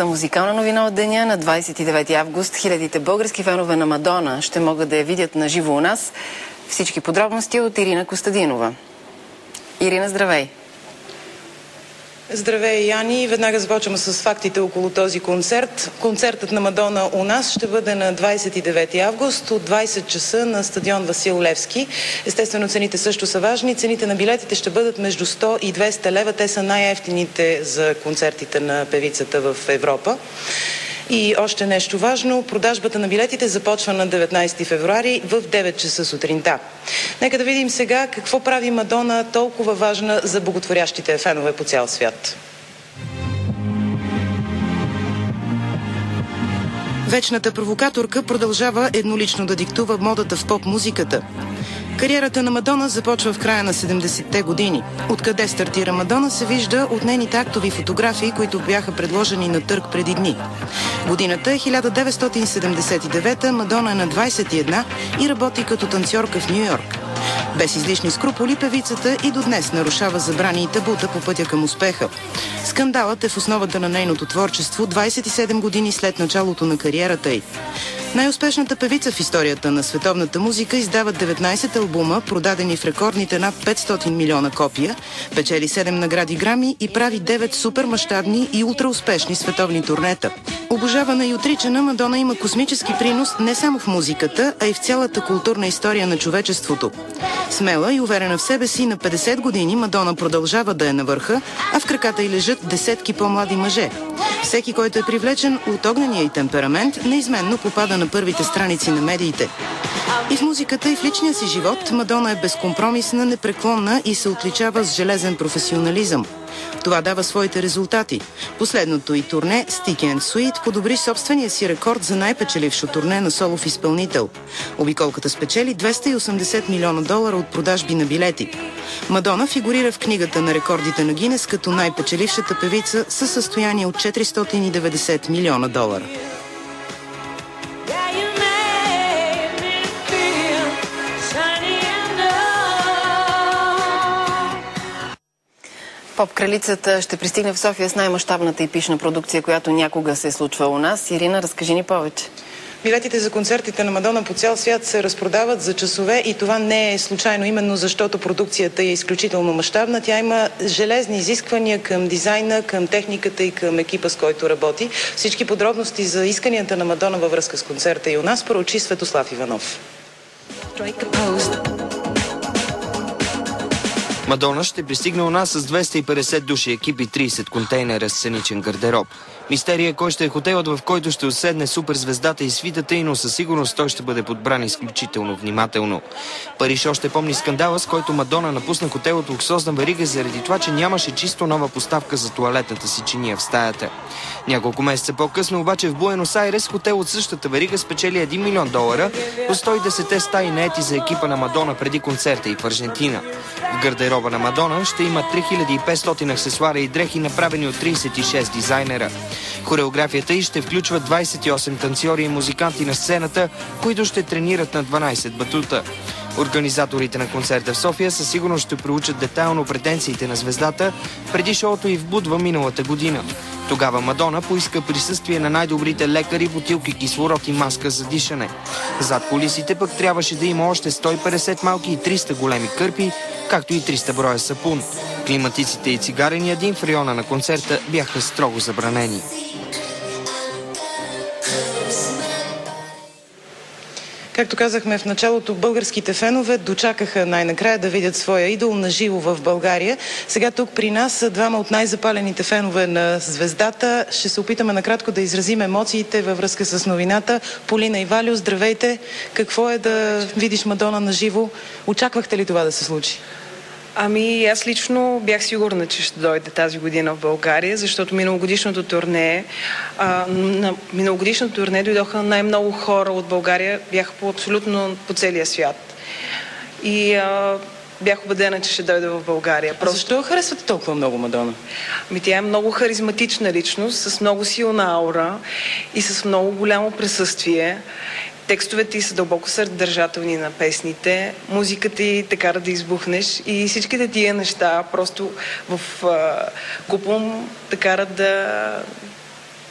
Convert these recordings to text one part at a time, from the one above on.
Музикална новина от деня на 29 август. Хилядите български фенове на Мадона ще могат да я видят на живо у нас. Всички подробности от Ирина Костадинова. Ирина, здравей! Здравей, Яни! Веднага започваме с фактите около този концерт. Концертът на Мадона у нас ще бъде на 29 август от 20 часа на стадион Васил Левски. Естествено, цените също са важни. Цените на билетите ще бъдат между 100 и 200 лева. Те са най-евтините за концертите на певицата в Европа. И още нещо важно, продажбата на билетите започва на 19 февруари в 9 часа сутринта. Нека да видим сега какво прави Мадона толкова важна за боготворящите фенове по цял свят. Вечната провокаторка продължава еднолично да диктува модата в поп-музиката. Кариерата на Мадона започва в края на 70-те години. Откъде стартира Мадона се вижда от нейните актови фотографии, които бяха предложени на търг преди дни. Годината е 1979, Мадона е на 21 и работи като танцорка в Ню-Йорк. Без излишни скруполи, певицата и до днес нарушава забрани и табута по пътя към успеха. Скандалът е в основата на нейното творчество 27 години след началото на кариерата й. Най-успешната певица в историята на световната музика издава 19 албума, продадени в рекордните над 500 милиона копия, печели 7 награди Грами и прави 9 супермащабни и ултрауспешни световни турнета. Обожавана и отричана, Мадона има космически принос не само в музиката, а и в цялата културна история на човечеството. Смела и уверена в себе си, на 50 години Мадона продължава да е на върха, а в краката й лежат десетки по-млади мъже. Всеки, който е привлечен от огнения й темперамент, неизменно попада на първите страници на медиите. И в музиката, и в личния си живот Мадона е безкомпромисна, непреклонна и се отличава с железен професионализъм. Това дава своите резултати. Последното и турне Sticky and Sweet подобри собствения си рекорд за най-печелившо турне на солов изпълнител. Обиколката спечели $280 милиона от продажби на билети. Мадона фигурира в книгата на рекордите на Гинес като най-печелившата певица със състояние от $490 милиона. Поп-кралицата ще пристигне в София с най-мащабната епична продукция, която някога се е случва у нас. Ирина, разкажи ни повече. Билетите за концертите на Мадона по цял свят се разпродават за часове и това не е случайно, именно защото продукцията е изключително мащабна. Тя има железни изисквания към дизайна, към техниката и към екипа, с който работи. Всички подробности за исканията на Мадона във връзка с концерта и у нас проучи Светослав Иванов. Мадона ще пристигне у нас с 250 души екип и 30 контейнера с сценичен гардероб. Мистерия кой ще е хотелът, в който ще уседне суперзвездата и свитата й, но със сигурност той ще бъде подбран изключително внимателно. Париж още помни скандала, с който Мадона напусна хотел от луксозна верига заради това, че нямаше чисто нова поставка за тоалетната си чиния в стаята. Няколко месеца по-късно обаче в Буенос Айрес хотел от същата верига спечели $1 милион по 110 стаи наети за екипа на Мадона преди концерта и в Аржентина. В гардероба на Мадона ще има 3500 аксесуара и дрехи, направени от 36 дизайнера. Хореографията й ще включва 28 танцори и музиканти на сцената, които ще тренират на 12 батута. Организаторите на концерта в София със сигурност ще проучат детайлно претенциите на звездата преди шоуто й в Будва миналата година. Тогава Мадона поиска присъствие на най-добрите лекари, бутилки кислород и маска за дишане. Зад кулисите пък трябваше да има още 150 малки и 300 големи кърпи, както и 300 броя сапун. Климатиците и цигарения дим в района на концерта бяха строго забранени. Както казахме в началото, българските фенове дочакаха най-накрая да видят своя идол наживо в България. Сега тук при нас са двама от най-запалените фенове на звездата. Ще се опитаме накратко да изразим емоциите във връзка с новината. Полина и Валю, здравейте! Какво е да видиш Мадона наживо? Очаквахте ли това да се случи? Ами, аз лично бях сигурна, че ще дойде тази година в България, защото на миналогодишното турне дойдоха най-много хора от България, бяха абсолютно по целия свят. И бях убедена, че ще дойде в България. Защо харесвате толкова много Мадона? Ами, тя е много харизматична личност, с много силна аура и с много голямо присъствие. Текстовете й са дълбоко съдържателни на песните, музиката й те кара да избухнеш и всичките тия неща просто в купон те карат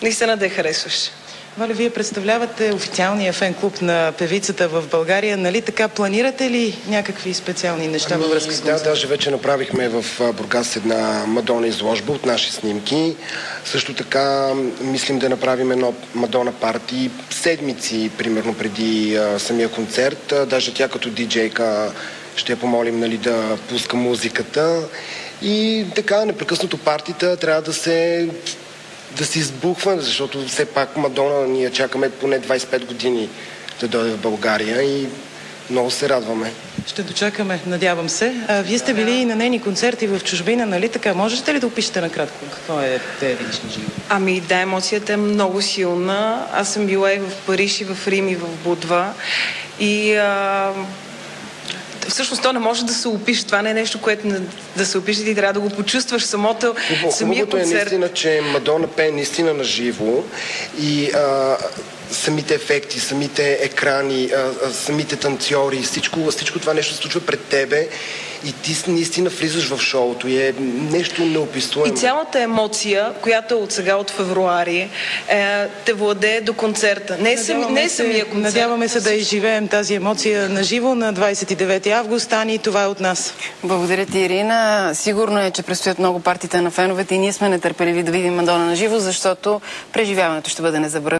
наистина да я харесваш. Валя, вие представлявате официалния фен-клуб на певицата в България. Нали така, планирате ли някакви специални неща във връзка с концерта? Да, даже вече направихме в Бургас една Мадона изложба от наши снимки. Също така мислим да направим едно Мадона парти седмици, примерно преди самия концерт. Даже тя като диджейка ще я помолим, нали, да пуска музиката. И така, непрекъснато партита трябва да се избухва, защото все пак Мадона ние чакаме поне 25 години да дойде в България и много се радваме. Ще дочакаме, надявам се. Вие сте били и на нейни концерти в чужбина, нали така? Можете ли да опишете накратко какво е те лично живо? Ами да, емоцията е много силна. Аз съм била и в Париж, и в Рим, и в Будва. И всъщност то не може да се опише. Това не е нещо, което да се опише, ти трябва да го почувстваш самия концерт. Хубавото е наистина, че Мадона пее наистина на живо и самите ефекти, самите екрани, самите танцори, всичко това нещо се случва пред тебе и ти наистина влизаш в шоуто и е нещо неописуемо. И цялата емоция, която е от сега, от февруари, те владее до концерта. Не е самия концерт. Надяваме се да изживеем тази емоция на живо на 29 август. Ани, това е от нас. Благодаря ти, Ирина. Сигурно е, че предстоят много партита на феновете и ние сме нетърпеливи да видим Мадона на живо, защото преживяването ще бъде незабравимо.